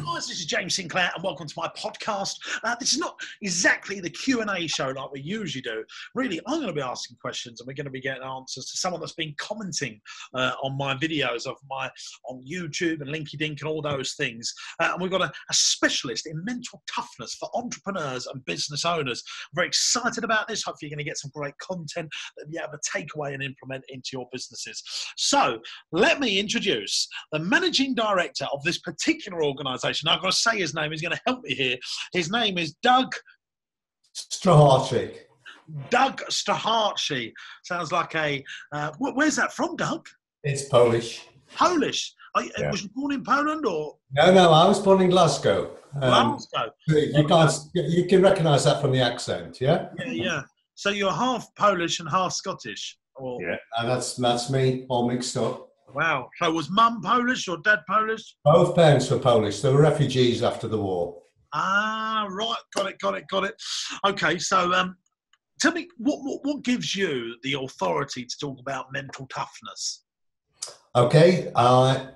guys, this is James Sinclair and welcome to my podcast. This is not exactly the Q&A show like we usually do. Really, I'm going to be asking questions and we're going to be getting answers to someone that's been commenting on my videos on YouTube and LinkedIn and all those things. And we've got a specialist in mental toughness for entrepreneurs and business owners. I'm very excited about this. Hopefully you're going to get some great content that you'll be able to take away and implement into your businesses. So let me introduce the managing director of this particular organisation. I've got to say his name. He's going to help me here. His name is Doug Strycharczyk. Doug Strycharczyk. Sounds like a... where's that from, Doug? It's Polish. Polish? Yeah. Was you born in Poland or...? No, I was born in Glasgow. Glasgow. You can recognise that from the accent, yeah? Yeah. So you're half Polish and half Scottish? Or... Yeah, and that's me, all mixed up. Wow. So was mum Polish or dad Polish? Both parents were Polish. They were refugees after the war. Ah, right. Got it. Okay, so tell me, what gives you the authority to talk about mental toughness? Okay, I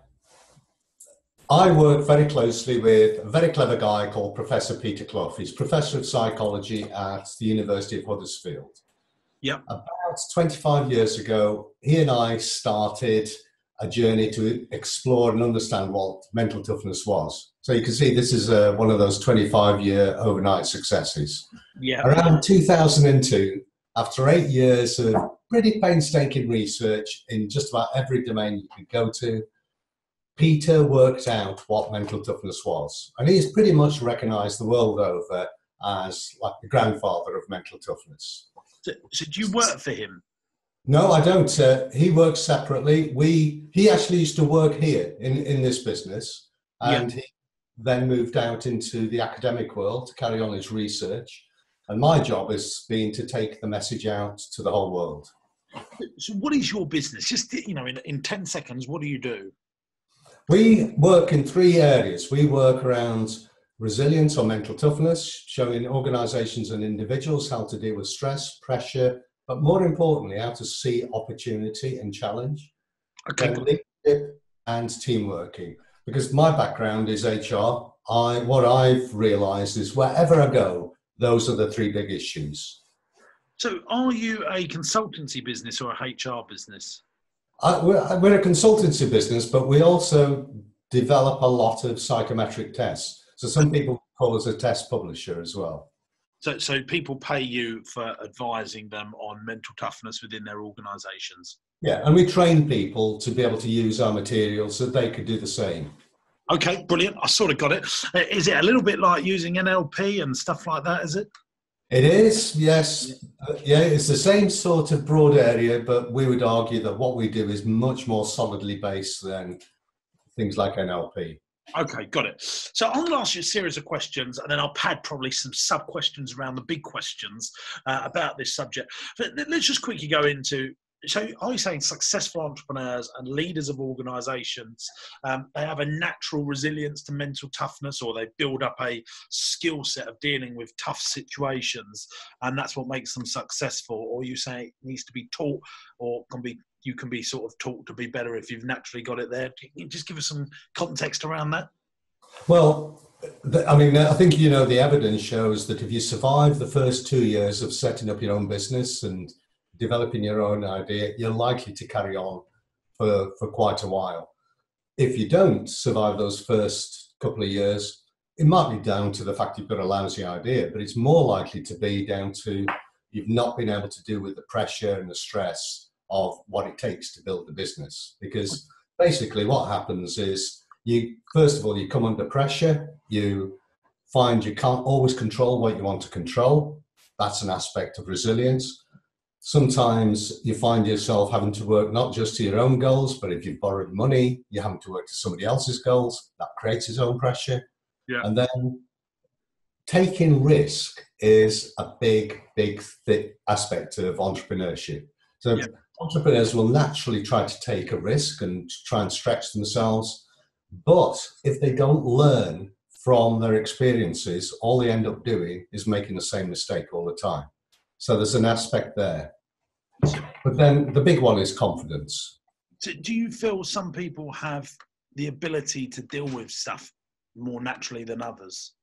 work very closely with a very clever guy called Professor Peter Clough. He's Professor of Psychology at the University of Huddersfield. Yep. About 25 years ago, he and I started a journey to explore and understand what mental toughness was. So you can see this is one of those 25-year overnight successes. Yeah. Around 2002, after 8 years of pretty painstaking research in just about every domain you could go to, Peter worked out what mental toughness was. And he's pretty much recognized the world over as like the grandfather of mental toughness. So do you work for him? No, I don't. He works separately. He actually used to work here in this business, and he then moved out into the academic world to carry on his research. And my job has been to take the message out to the whole world. So what is your business? Just, in 10 seconds, what do you do? We work in 3 areas. We work around resilience or mental toughness, showing organizations and individuals how to deal with stress, pressure, but more importantly, how to see opportunity and challenge. Okay. Leadership and team working. Because my background is HR, what I've realised is wherever I go, those are the 3 big issues. So are you a consultancy business or a HR business? We're a consultancy business, but we also develop a lot of psychometric tests. So some people call us a test publisher as well. So people pay you for advising them on mental toughness within their organisations? Yeah, and we train people to be able to use our materials so they could do the same. Okay, brilliant. I sort of got it. Is it a little bit like using NLP and stuff like that, is it? It is, yes. Yeah, it's the same sort of broad area, but we would argue that what we do is much more solidly based than things like NLP. Okay, got it. So I'm going to ask you a series of questions and then I'll pad probably some sub-questions around the big questions about this subject. But let's just quickly go into, so are you saying successful entrepreneurs and leaders of organisations, they have a natural resilience to mental toughness, or they build up a skill set of dealing with tough situations and that's what makes them successful? Or you say it needs to be taught, or you can be sort of taught to be better if you've naturally got it there? Can you just give us some context around that? Well, I think, the evidence shows that if you survive the first 2 years of setting up your own business and developing your own idea, you're likely to carry on for quite a while. If you don't survive those first couple of years, it might be down to the fact you've got a lousy idea, but it's more likely to be down to you've not been able to deal with the pressure and the stress of what it takes to build the business. Because basically what happens is you come under pressure, you find you can't always control what you want to control. That's an aspect of resilience. Sometimes you find yourself having to work not just to your own goals, but if you've borrowed money, you're having to work to somebody else's goals. That creates its own pressure. Yeah. And then taking risk is a big aspect of entrepreneurship. So entrepreneurs will naturally try to take a risk and try and stretch themselves. But if they don't learn from their experiences, all they end up doing is making the same mistake all the time. So there's an aspect there. But then the big one is confidence. Do you feel some people have the ability to deal with stuff more naturally than others?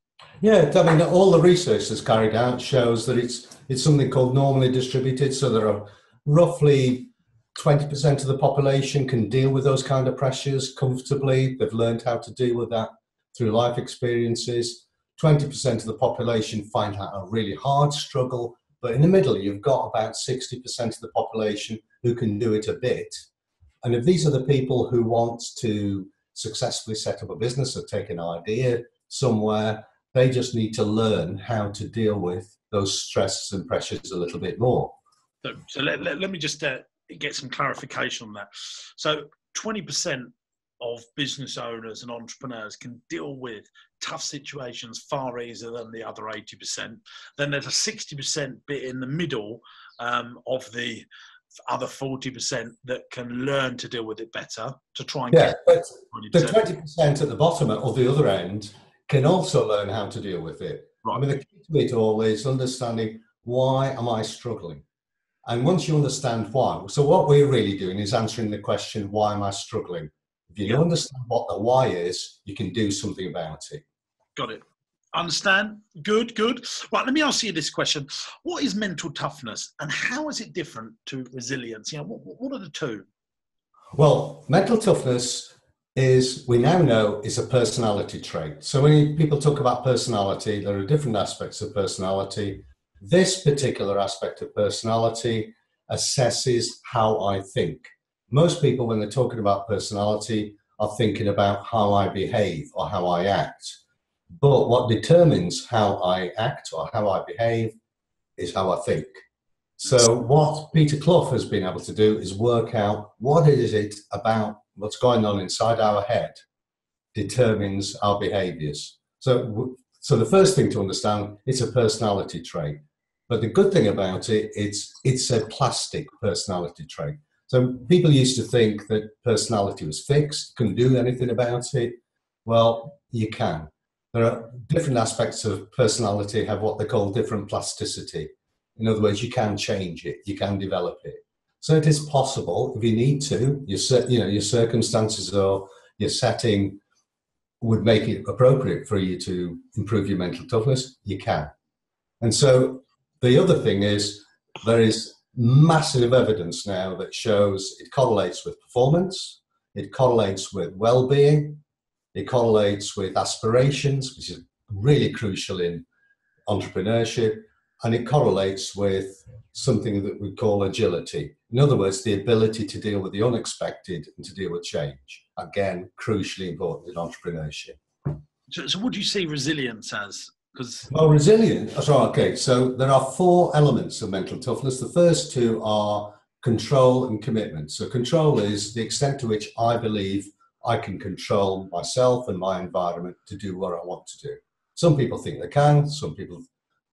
Yeah, I mean, all the research that's carried out shows that it's something called normally distributed. So there are roughly 20% of the population can deal with those kind of pressures comfortably. They've learned how to deal with that through life experiences. 20% of the population find that a really hard struggle. But in the middle, you've got about 60% of the population who can do it a bit. And if these are the people who want to successfully set up a business or take an idea somewhere, they just need to learn how to deal with those stresses and pressures a little bit more. So let me just get some clarification on that. So 20% of business owners and entrepreneurs can deal with tough situations far easier than the other 80%. Then there's a 60% bit in the middle of the other 40% that can learn to deal with it better to try and get but the 20% at the bottom or the other end can also learn how to deal with it. Right. I mean, the key to it all is understanding, why am I struggling? And once you understand why, so what we're really doing is answering the question, why am I struggling? If you understand what the why is, you can do something about it. Got it. Understand? Good. Right, let me ask you this question. What is mental toughness and how is it different to resilience? What are the two? Well, mental toughness we now know is a personality trait. So when people talk about personality, there are different aspects of personality. This particular aspect of personality assesses how I think. Most people, when they're talking about personality, are thinking about how I behave or how I act. But what determines how I act or how I behave is how I think. So what Peter Clough has been able to do is work out what is it about what's going on inside our head determines our behaviors. So the first thing to understand, it's a personality trait. But the good thing about it, it's a plastic personality trait. So people used to think that personality was fixed, couldn't do anything about it. Well, you can. There are different aspects of personality have what they call different plasticity. In other words, you can change it, you can develop it. So it is possible if you need to. Your circumstances or your setting would make it appropriate for you to improve your mental toughness. You can. And so the other thing is there is massive evidence now that shows it correlates with performance, it correlates with well-being, it correlates with aspirations, which is really crucial in entrepreneurship, and it correlates with something that we call agility. In other words, the ability to deal with the unexpected and to deal with change. Again, crucially important in entrepreneurship. So what do you see resilience as? Well, resilience, okay, so there are 4 elements of mental toughness. The first 2 are control and commitment. So control is the extent to which I believe I can control myself and my environment to do what I want to do. Some people think they can, some people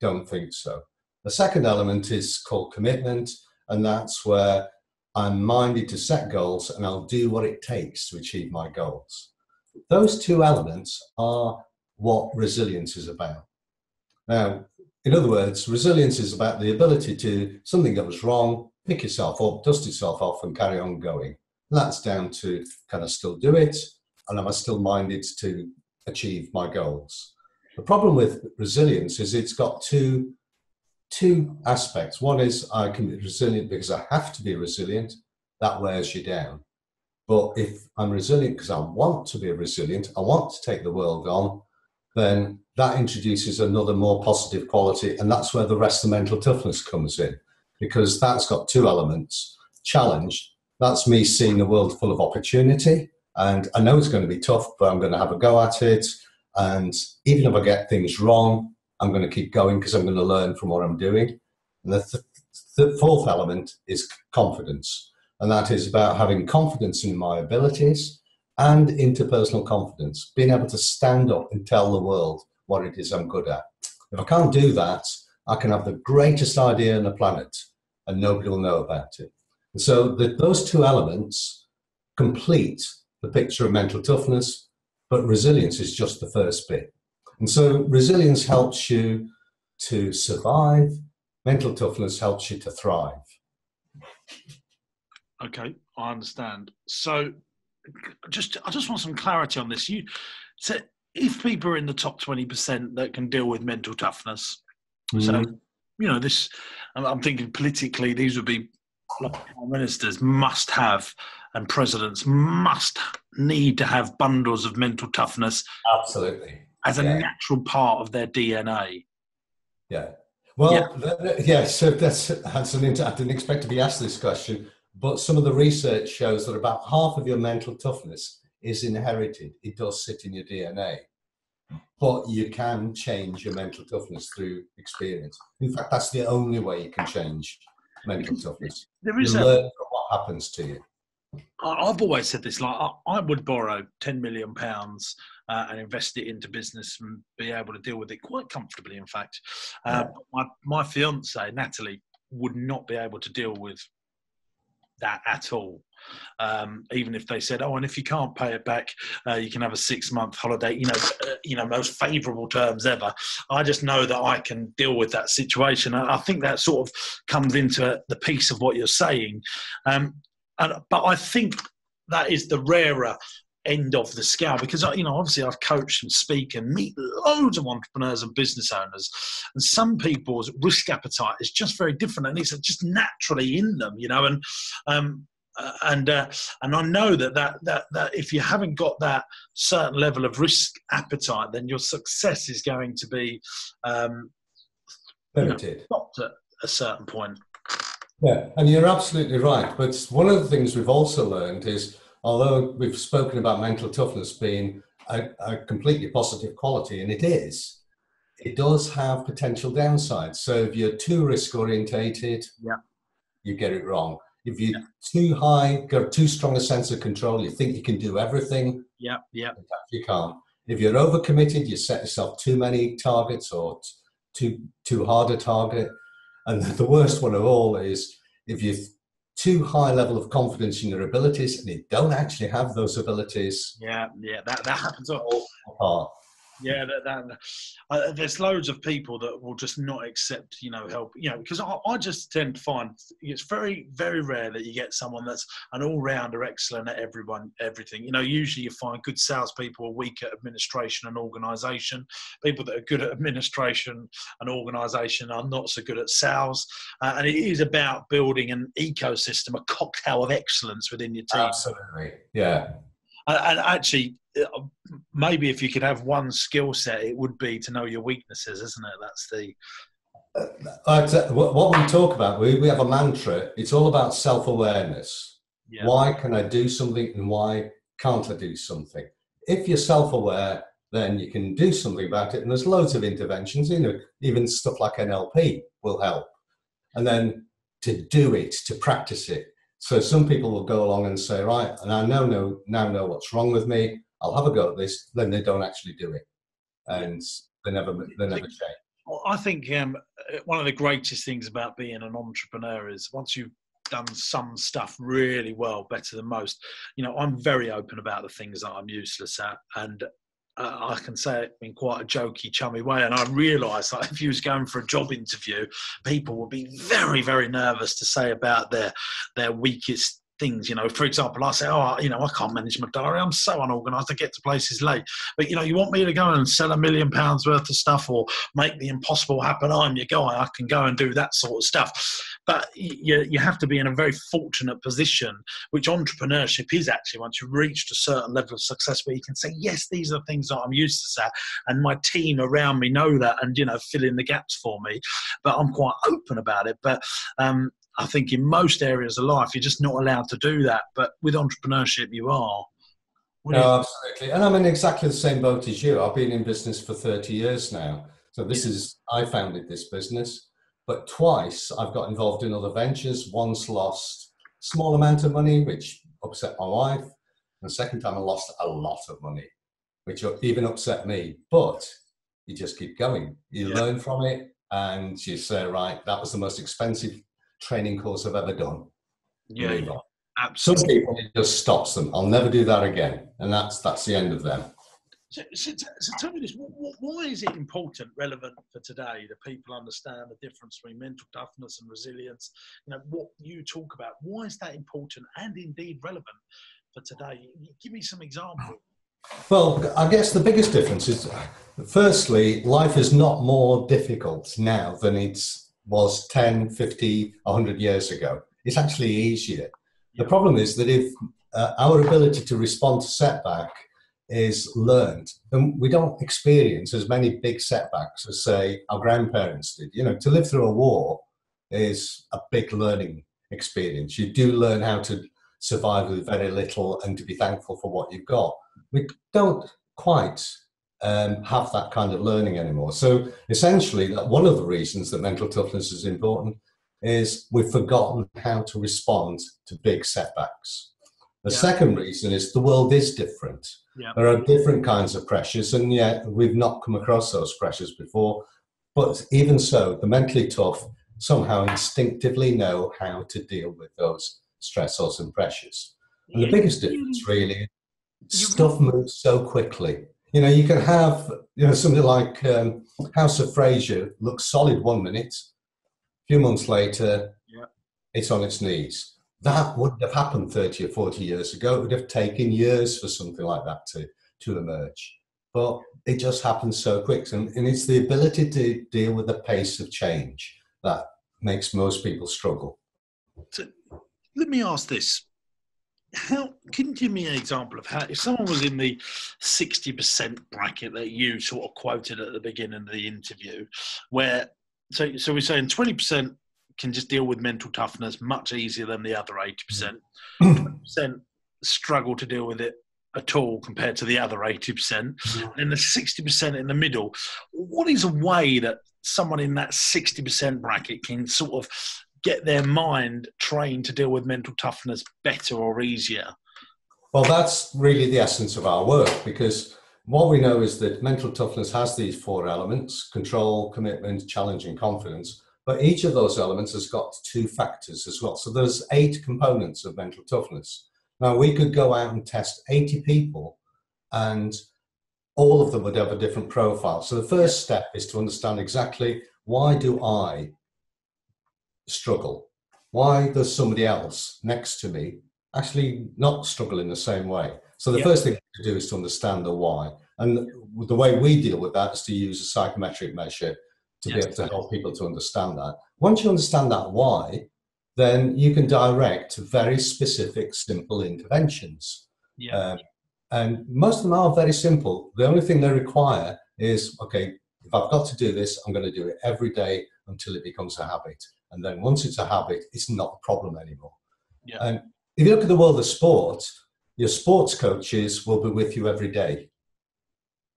don't think so. The second element is called commitment, and that's where I'm minded to set goals and I'll do what it takes to achieve my goals. Those 2 elements are what resilience is about. Now, in other words, resilience is about the ability to, something goes wrong, pick yourself up, dust yourself off and carry on going. And that's down to, can I still do it? And am I still minded to achieve my goals? The problem with resilience is it's got two aspects. One is I can be resilient because I have to be resilient. That wears you down. But if I'm resilient because I want to be resilient, I want to take the world on, then that introduces another more positive quality. And that's where the rest of mental toughness comes in, because that's got 2 elements. Challenge, that's me seeing a world full of opportunity. And I know it's going to be tough, but I'm going to have a go at it. And even if I get things wrong, I'm going to keep going because I'm going to learn from what I'm doing. And the 4th element is confidence. And that is about having confidence in my abilities and interpersonal confidence, being able to stand up and tell the world what it is I'm good at. If I can't do that, I can have the greatest idea on the planet and nobody will know about it. And so those 2 elements complete the picture of mental toughness, but resilience is just the first bit. And so resilience helps you to survive, mental toughness helps you to thrive. Okay, I understand. So I just want some clarity on this. if people are in the top 20% that can deal with mental toughness, so, Mm. this, I'm thinking politically, these would be like prime ministers must have, and presidents must need to have bundles of mental toughness. Absolutely. As a natural part of their DNA. Yeah. Well, so I didn't expect to be asked this question, but some of the research shows that about half of your mental toughness is inherited. It does sit in your DNA. But you can change your mental toughness through experience. In fact, that's the only way you can change mental toughness. You learn from what happens to you. I've always said this, like I would borrow £10 million and invest it into business and be able to deal with it quite comfortably, in fact. My fiance, Natalie, would not be able to deal with that at all. Even if they said, and if you can't pay it back, you can have a 6-month holiday, most favourable terms ever. I just know that I can deal with that situation. I think that sort of comes into the piece of what you're saying. But I think that is the rarer end of the scale, because obviously I've coached and speak and meet loads of entrepreneurs and business owners, and some people's risk appetite is just very different, and it's just naturally in them, and I know that if you haven't got that certain level of risk appetite, then your success is going to be limited, stopped at a certain point. Yeah, and you're absolutely right. But one of the things we've also learned is, although we've spoken about mental toughness being a completely positive quality, and it does have potential downsides. So if you're too risk orientated, you get it wrong. If you're too high, got too strong a sense of control, you think you can do everything. In fact, you can't. If you're overcommitted, you set yourself too many targets or too hard a target. And the worst one of all is if you're too high level of confidence in your abilities and you don't actually have those abilities. That happens all apart. There's loads of people that will just not accept, help, because I just tend to find it's very, very rare that you get someone that's an all-rounder excellent at everything. Usually you find good salespeople are weak at administration and organisation. People that are good at administration and organisation are not so good at sales. And it is about building an ecosystem, a cocktail of excellence within your team. Absolutely, yeah. And actually, maybe if you could have one skill set, it would be to know your weaknesses, isn't it? That's the... what we talk about, we have a mantra. It's all about self-awareness. Yeah. Why can I do something and why can't I do something? If you're self-aware, then you can do something about it. And there's loads of interventions, even stuff like NLP will help. And then to do it, to practice it. So some people will go along and say, right, and I now know what's wrong with me. I'll have a go at this. Then they don't actually do it, and they never change. Well, I think one of the greatest things about being an entrepreneur is once you've done some stuff really well, better than most. I'm very open about the things that I'm useless at, and I can say it in quite a jokey, chummy way. And I realise that if you was going for a job interview, people would be very, very nervous to say about their weakest things. For example, I say, I can't manage my diary. I'm so unorganised. I get to places late. But, you want me to go and sell £1 million worth of stuff or make the impossible happen? I'm your guy. I can go and do that sort of stuff. But you have to be in a very fortunate position, which entrepreneurship is actually once you've reached a certain level of success where you can say, yes, these are things that I'm used to, and my team around me know that and, fill in the gaps for me. But I'm quite open about it. But I think in most areas of life, you're just not allowed to do that. But with entrepreneurship, you are. No, absolutely. And I'm in exactly the same boat as you. I've been in business for 30 years now. So I founded this business. But twice I've got involved in other ventures. Once lost a small amount of money, which upset my wife. And the second time I lost a lot of money, which even upset me. But you just keep going. You learn from it and you say, right, that was the most expensive training course I've ever done. Absolutely. Some people, it just stops them. I'll never do that again. And that's the end of them. So tell me this, why is it important, relevant for today, that people understand the difference between mental toughness and resilience? What you talk about, why is that important and indeed relevant for today? Give me some examples. Well, I guess the biggest difference is, firstly, life is not more difficult now than it was 10, 50, 100 years ago. It's actually easier. The problem is that if our ability to respond to setback is learned, then we don't experience as many big setbacks as, say, our grandparents did. You know, to live through a war is a big learning experience. You do learn how to survive with very little and to be thankful for what you've got. We don't quite have that kind of learning anymore. So essentially, one of the reasons that mental toughness is important is we've forgotten how to respond to big setbacks. The second reason is the world is different. There are different kinds of pressures, and yet we've not come across those pressures before. But even so, the mentally tough somehow instinctively know how to deal with those stressors and pressures. And the biggest difference really, stuff moves so quickly. You know, you can have, you know, something like House of Fraser looks solid 1 minute, a few months later, it's on its knees. That wouldn't have happened 30 or 40 years ago. It would have taken years for something like that to emerge. But it just happens so quick. And it's the ability to deal with the pace of change that makes most people struggle. So let me ask this. How can you give me an example of how, if someone was in the 60% bracket that you sort of quoted at the beginning of the interview, where, so we're saying 20% can just deal with mental toughness much easier than the other 80%. 20% struggle to deal with it at all compared to the other 80%. And the 60% in the middle, what is a way that someone in that 60% bracket can sort of get their mind trained to deal with mental toughness better or easier? Well, that's really the essence of our work, because what we know is that mental toughness has these four elements: control, commitment, challenge, and confidence. But each of those elements has got two factors as well. So there's 8 components of mental toughness. Now, we could go out and test 80 people and all of them would have a different profile. So the first step is to understand exactly, why do I struggle? Why does somebody else next to me actually not struggle in the same way? So the first thing to do is to understand the why. And the way we deal with that is to use a psychometric measure to be able to help people to understand that. Once you understand that why, then you can direct very specific, simple interventions. And most of them are very simple. The only thing they require is, okay, if I've got to do this, I'm going to do it every day until it becomes a habit. And then once it's a habit, it's not a problem anymore. And if you look at the world of sport, your sports coaches will be with you every day.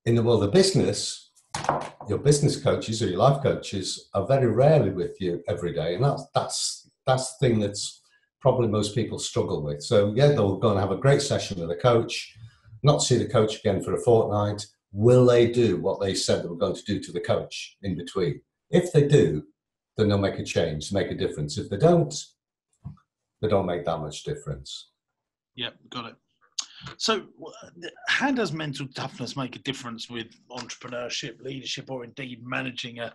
In the world of business, your business coaches or your life coaches are very rarely with you every day. And that's the thing that's probably most people struggle with. So they'll go and have a great session with a coach, not see the coach again for a fortnight. Will they do what they said they were going to do to the coach in between? If they do, then they'll make a change, make a difference. If they don't make that much difference. Yeah, got it. So how does mental toughness make a difference with entrepreneurship, leadership, or indeed managing an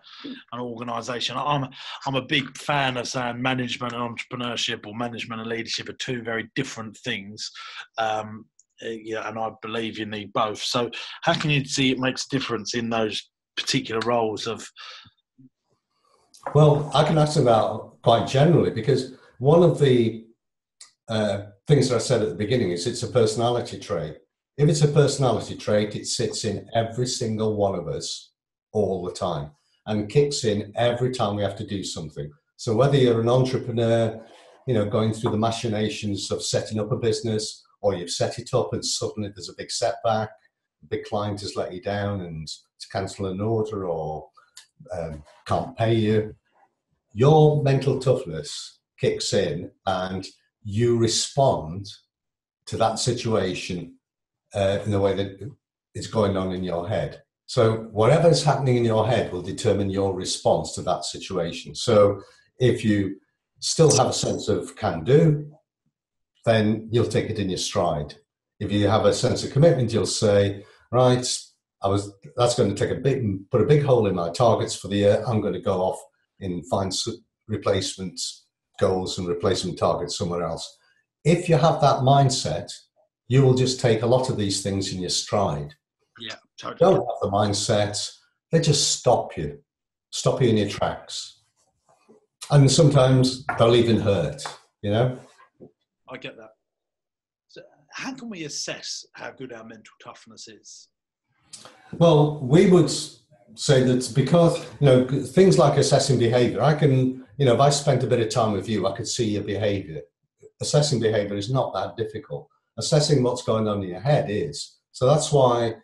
organisation? I'm a big fan of saying management and entrepreneurship, or management and leadership, are two very different things. And I believe you need both. So how can you see it makes a difference in those particular roles of? Well, I can answer that quite generally, because one of the things that I said at the beginning is it's a personality trait. If it's a personality trait, it sits in every single one of us all the time and kicks in every time we have to do something. So whether you're an entrepreneur, going through the machinations of setting up a business, or you've set it up and suddenly there's a big setback, a big client has let you down and to cancel an order or can't pay you, your mental toughness kicks in and you respond to that situation in the way that it's going on in your head. So whatever is happening in your head will determine your response to that situation. So if you still have a sense of can do, then you'll take it in your stride. If you have a sense of commitment, you'll say, right, that's going to put a big hole in my targets for the year. I'm going to go off and find replacement goals and replacement targets somewhere else. If you have that mindset, you will just take a lot of these things in your stride. Yeah, totally. Don't have the mindset. They just stop you in your tracks. And sometimes they'll even hurt, you know? I get that. So how can we assess how good our mental toughness is? Well, we would say that because, you know, things like assessing behavior, I can, you know, if I spent a bit of time with you, I could see your behavior. Assessing behavior is not that difficult. Assessing what's going on in your head is. So that's why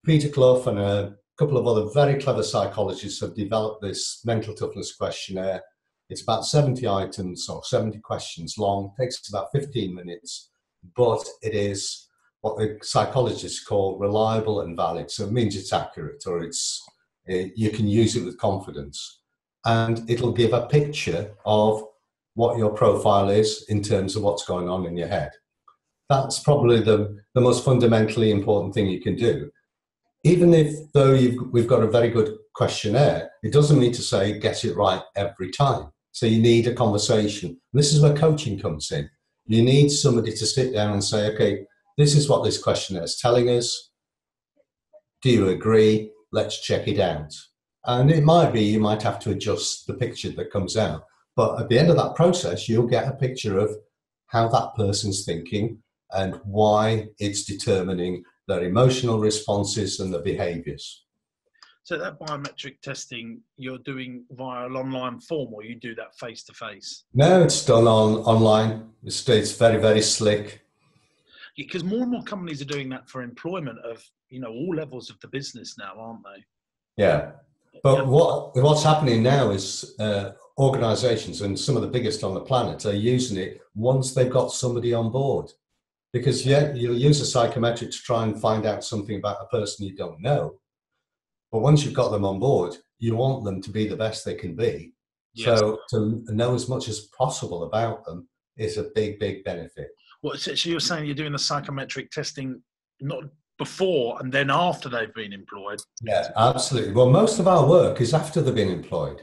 Peter Clough and a couple of other very clever psychologists have developed this mental toughness questionnaire. It's about 70 items or 70 questions long, takes about 15 minutes, but it is what the psychologists call reliable and valid. So it means it's accurate, or you can use it with confidence. And it'll give a picture of what your profile is in terms of what's going on in your head. That's probably the most fundamentally important thing you can do. Even though we've got a very good questionnaire, it doesn't mean to say get it right every time. So you need a conversation. This is where coaching comes in. You need somebody to sit down and say, okay, this is what this questionnaire is telling us. Do you agree? Let's check it out. And it might be you might have to adjust the picture that comes out. But at the end of that process, you'll get a picture of how that person's thinking and why it's determining their emotional responses and the behaviors. So that biometric testing you're doing via an online form, or you do that face-to-face? No, it's done online. It's very, very slick. Because more and more companies are doing that for employment of, you know, all levels of the business now, aren't they? Yeah. But what's happening now is organizations, and some of the biggest on the planet, are using it once they've got somebody on board. Because, yeah, you'll use a psychometric to try and find out something about a person you don't know. But once you've got them on board, you want them to be the best they can be. Yes. So to know as much as possible about them is a big, big benefit. Well, so you're saying you're doing the psychometric testing not before and then after they've been employed? Yeah, absolutely. Well, most of our work is after they've been employed.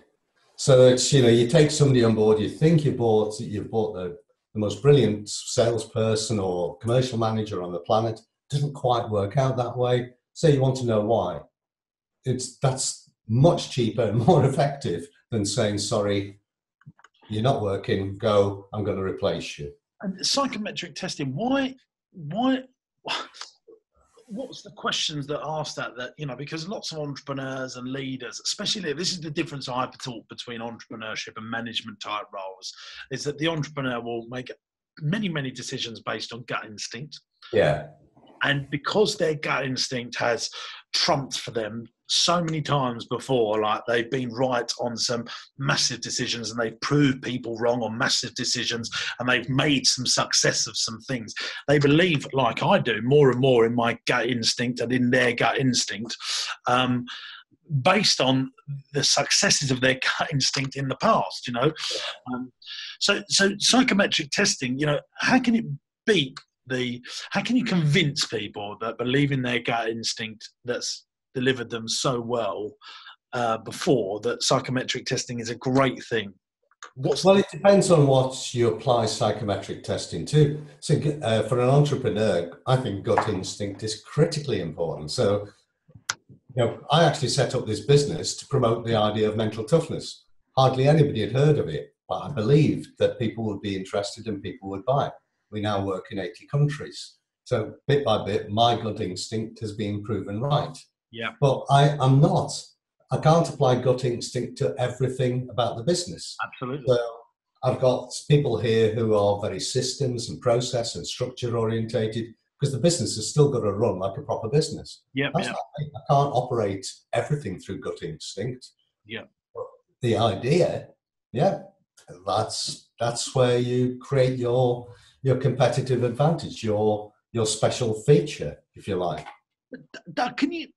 So it's, you know, you take somebody on board, you think you've bought the most brilliant salesperson or commercial manager on the planet. It doesn't quite work out that way. So you want to know why. That's much cheaper and more effective than saying, sorry, you're not working, go, I'm going to replace you. And psychometric testing, why, what's the questions that ask that, you know, because lots of entrepreneurs and leaders, especially, this is the difference I've taught between entrepreneurship and management type roles, is that the entrepreneur will make many, many decisions based on gut instinct. Yeah. And because their gut instinct has trumped for them so many times before, like they've been right on some massive decisions and they've proved people wrong on massive decisions and they've made some success of some things. They believe, like I do, more and more in my gut instinct and in their gut instinct, based on the successes of their gut instinct in the past, you know. So psychometric testing, you know, how can it beat how can you convince people that believe in their gut instinct that's delivered them so well before, that psychometric testing is a great thing? Well, it depends on what you apply psychometric testing to. So for an entrepreneur, I think gut instinct is critically important. So, you know, I actually set up this business to promote the idea of mental toughness. Hardly anybody had heard of it, but I believed that people would be interested and people would buy it. We now work in 80 countries. So bit by bit, my gut instinct has been proven right. Yeah. But I can't apply gut instinct to everything about the business. Absolutely. So I've got people here who are very systems and process and structure orientated, because the business has still got to run like a proper business. Yeah. I can't operate everything through gut instinct. Yeah. But the idea, that's where you create your competitive advantage, your special feature, if you like. Doug, can you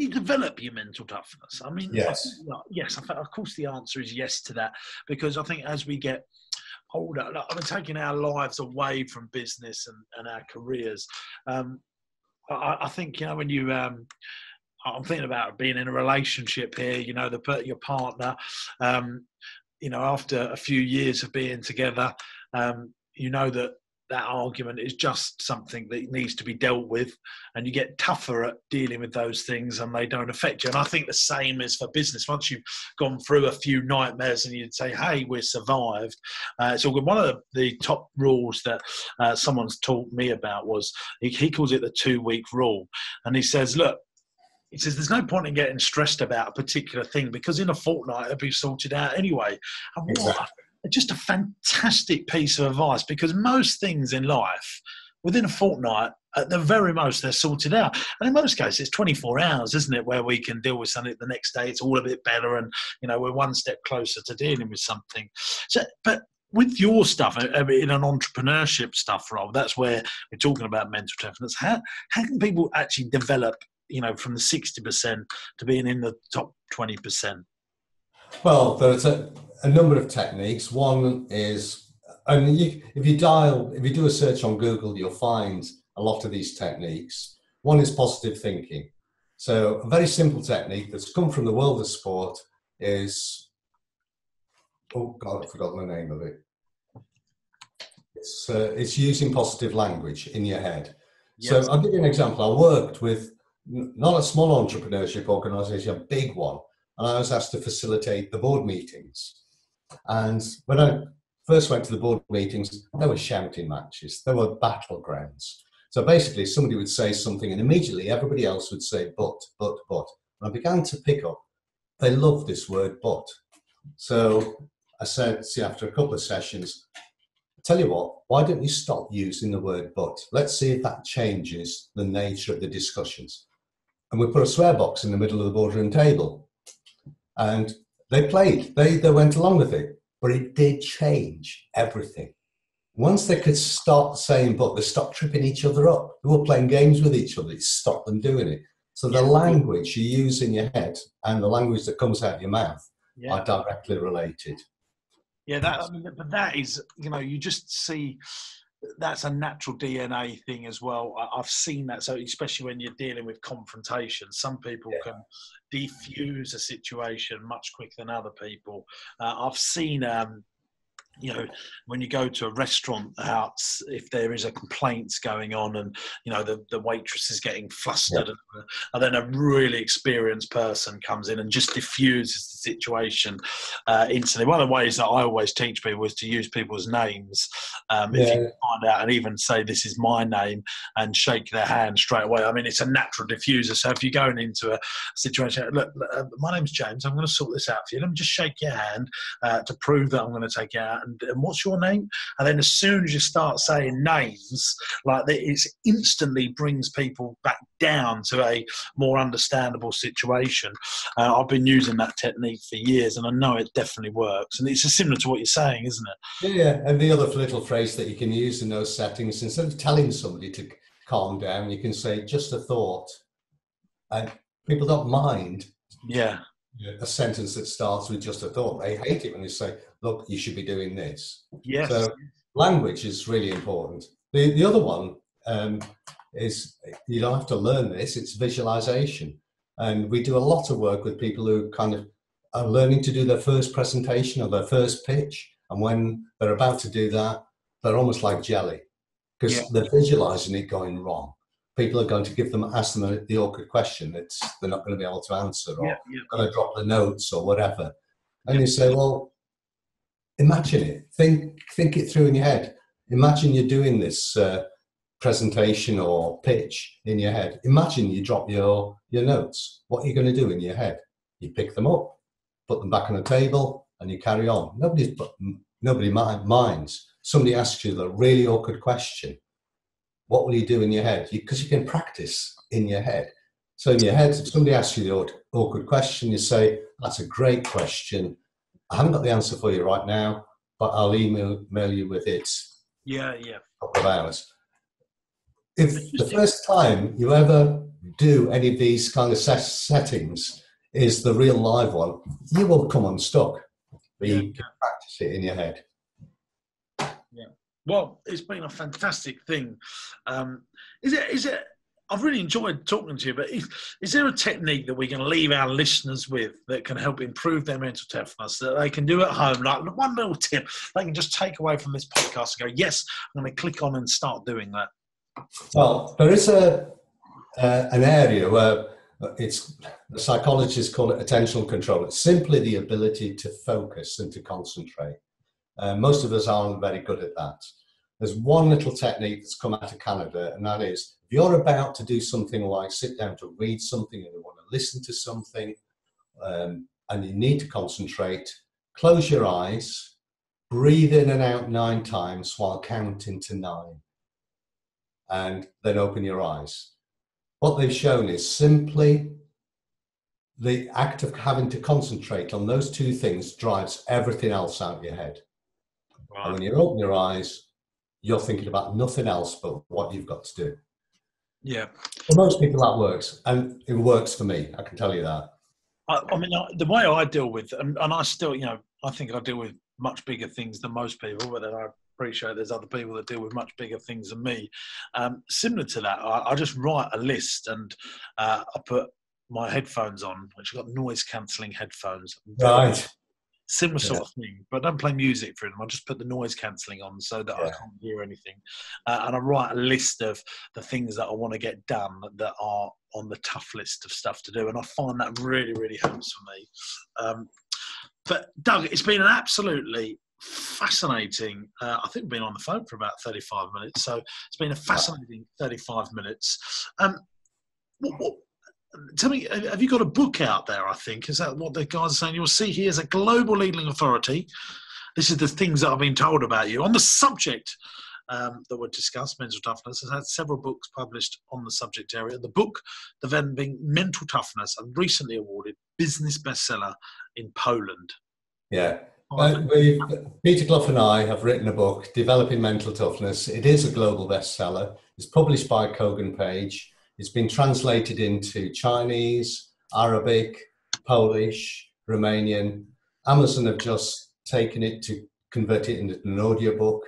develop your mental toughness? I mean, yes. Yes. Of course, the answer is yes to that, because I think as we get older, taking our lives away from business and our careers, I think, you know, when you, I'm thinking about being in a relationship here, you know, your partner, you know, after a few years of being together, you know that that argument is just something that needs to be dealt with, and you get tougher at dealing with those things and they don't affect you. And I think the same is for business. Once you've gone through a few nightmares and you'd say, hey, we're survived, it's all good. One of the top rules that someone's taught me about was, he calls it the 2-week rule. And he says, look, he says, there's no point in getting stressed about a particular thing because in a fortnight it'll be sorted out anyway. And Exactly. just a fantastic piece of advice, because most things in life, within a fortnight, at the very most, they're sorted out. And in most cases, it's 24 hours, isn't it, where we can deal with something the next day. It's all a bit better and, we're one step closer to dealing with something. So, but with your stuff, in an entrepreneurship stuff, Rob, that's where we're talking about mental toughness. How can people actually develop, from the 60% to being in the top 20%? Well, there's a number of techniques. One is, if you do a search on Google, you'll find a lot of these techniques. One is positive thinking. So a very simple technique that's come from the world of sport is, oh God, I forgot the name of it. It's using positive language in your head. Yes. So I'll give you an example. I worked with not a small entrepreneurship organization, a big one. And I was asked to facilitate the board meetings. And when I first went to the board meetings, there were shouting matches. There were battlegrounds. So basically, somebody would say something and immediately everybody else would say, but. And I began to pick up, they love this word, but. So I said, after a couple of sessions, tell you what, why don't you stop using the word but? Let's see if that changes the nature of the discussions. And we put a swear box in the middle of the boardroom table. And they played, they went along with it, but it did change everything. Once they could stop saying but, they stopped tripping each other up. They were playing games with each other, it stopped them doing it. So the language you use in your head and the language that comes out of your mouth are directly related. Yeah, but that is, you just see that's a natural DNA thing as well. I've seen that. So especially when you're dealing with confrontation, some people can defuse a situation much quicker than other people. I've seen, when you go to a restaurant out, if there is a complaints going on and, the waitress is getting flustered and then a really experienced person comes in and just diffuses the situation instantly. One of the ways that I always teach people is to use people's names. If you find out and even say, this is my name, and shake their hand straight away. I mean, it's a natural diffuser. So if you're going into a situation, look, my name's James, I'm going to sort this out for you. Let me just shake your hand to prove that I'm going to take it out. And what's your name? And then as soon as you start saying names like that, it instantly brings people back down to a more understandable situation. I've been using that technique for years and I know it definitely works. And it's similar to what you're saying, isn't it? Yeah. And the other little phrase that you can use in those settings, instead of telling somebody to calm down, you can say just a thought. And people don't mind. Yeah. A sentence that starts with just a thought. They hate it when you say, look, you should be doing this. Yes. So language is really important. The other one is, you don't have to learn this, it's visualization. And we do a lot of work with people who kind of are learning to do their first presentation or their first pitch. And when they're about to do that, they're almost like jelly because they're visualizing it going wrong. People are going to ask them the awkward question that they're not going to be able to answer, or going to drop the notes or whatever. And you say, well, imagine it. Think it through in your head. Imagine you're doing this presentation or pitch in your head. Imagine you drop your notes. What are you going to do in your head? You pick them up, put them back on the table, and you carry on. Nobody minds. Somebody asks you the really awkward question. What will you do in your head? Because you can practice in your head. So in your head, if somebody asks you the awkward question, you say, that's a great question. I haven't got the answer for you right now, but I'll email you with it in a couple of hours. If the first time you ever do any of these kind of settings is the real live one, you will come unstuck. But you can practice it in your head. Well, it's been a fantastic thing. Is it I've really enjoyed talking to you, but is there a technique that we can leave our listeners with that can help improve their mental toughness, that they can do at home? Like one little tip they can just take away from this podcast and go, yes, I'm going to click on and start doing that. Well, there is an area where the psychologists call it attentional control. It's simply the ability to focus and to concentrate. Most of us aren't very good at that. There's one little technique that's come out of Canada, and that is, if you're about to do something like sit down to read something and you want to listen to something, and you need to concentrate, close your eyes, breathe in and out 9 times while counting to 9, and then open your eyes. What they've shown is simply the act of having to concentrate on those 2 things drives everything else out of your head. Right. And when you open your eyes, you're thinking about nothing else but what you've got to do. Yeah. For most people that works, and it works for me, I can tell you that. I mean, the way I deal with, and I still, I think I deal with much bigger things than most people, but then I appreciate there's other people that deal with much bigger things than me. Similar to that, I just write a list and I put my headphones on, which have got noise cancelling headphones. Right. Similar sort of thing, but don't play music through them. I just put the noise cancelling on so that I can't hear anything. And I write a list of the things that I want to get done that are on the tough list of stuff to do. And I find that really, really helps for me. But Doug, it's been an absolutely fascinating, I think we've been on the phone for about 35 minutes. So it's been a fascinating 35 minutes. Tell me, have you got a book out there, I think? Is that what the guys are saying? You'll see here as a global leading authority. This is the things that I've been told about you. On the subject that we've discussed, mental toughness, has had several books published on the subject area. The book, the then being Mental Toughness, a recently awarded business bestseller in Poland. Yeah. Peter Clough and I have written a book, Developing Mental Toughness. It is a global bestseller. It's published by Kogan Page. It's been translated into Chinese, Arabic, Polish, Romanian. Amazon have just taken it to convert it into an audiobook,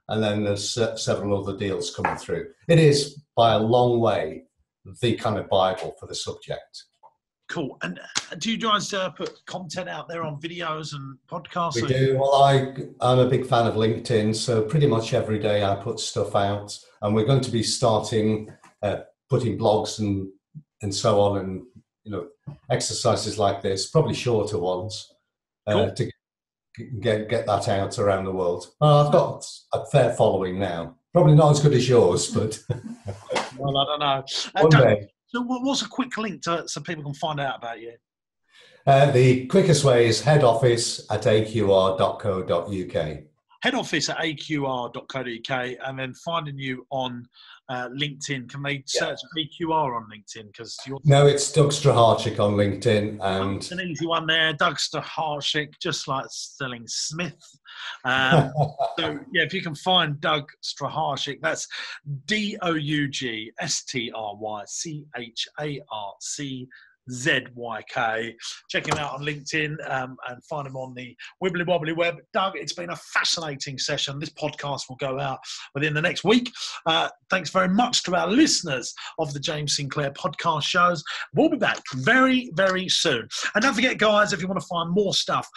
and then there's several other deals coming through. It is, by a long way, the kind of Bible for the subject. Cool. And do you guys put content out there on videos and podcasts? We do. Well, I'm a big fan of LinkedIn, so pretty much every day I put stuff out, and we're going to be starting putting blogs and so on, and exercises like this, probably shorter ones, cool. To get that out around the world. I've got a fair following now. Probably not as good as yours, but well, I don't know. One day. So what's a quick link so people can find out about you? The quickest way is head office at aqr.co.uk. Head office at aqr.co.uk, and then finding you on LinkedIn. Can they search AQR on LinkedIn? No, it's Doug Strycharczyk on LinkedIn. And it's an easy one there. Doug Strycharczyk, just like spelling Smith. So if you can find Doug Strycharczyk, that's DougStrycharczyk. ZYK. Check him out on LinkedIn and find him on the wibbly wobbly web. Doug, it's been a fascinating session. This podcast will go out within the next week. Thanks very much to our listeners of the James Sinclair podcast shows. We'll be back very, very soon. And don't forget, guys, if you want to find more stuff,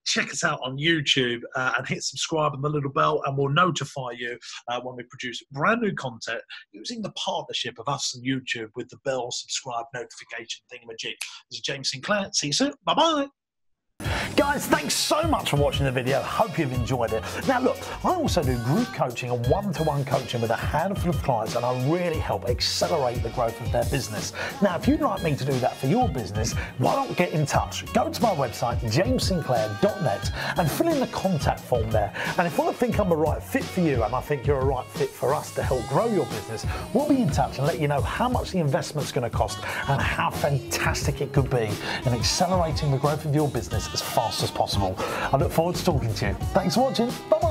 check us out on YouTube and hit subscribe and the little bell, and we'll notify you when we produce brand new content using the partnership of us and YouTube with the bell subscribe notification thingamajig. This is James Sinclair. See you soon. Bye-bye. Guys, thanks so much for watching the video. Hope you've enjoyed it. Now look, I also do group coaching and one-to-one coaching with a handful of clients, and I really help accelerate the growth of their business. Now, if you'd like me to do that for your business, why not get in touch? Go to my website, jamessinclair.net, and fill in the contact form there. And if I think I'm a right fit for you, and I think you're a right fit for us to help grow your business, we'll be in touch and let you know how much the investment's going to cost and how fantastic it could be in accelerating the growth of your business as fast as possible. I look forward to talking to you. Thanks for watching. Bye-bye.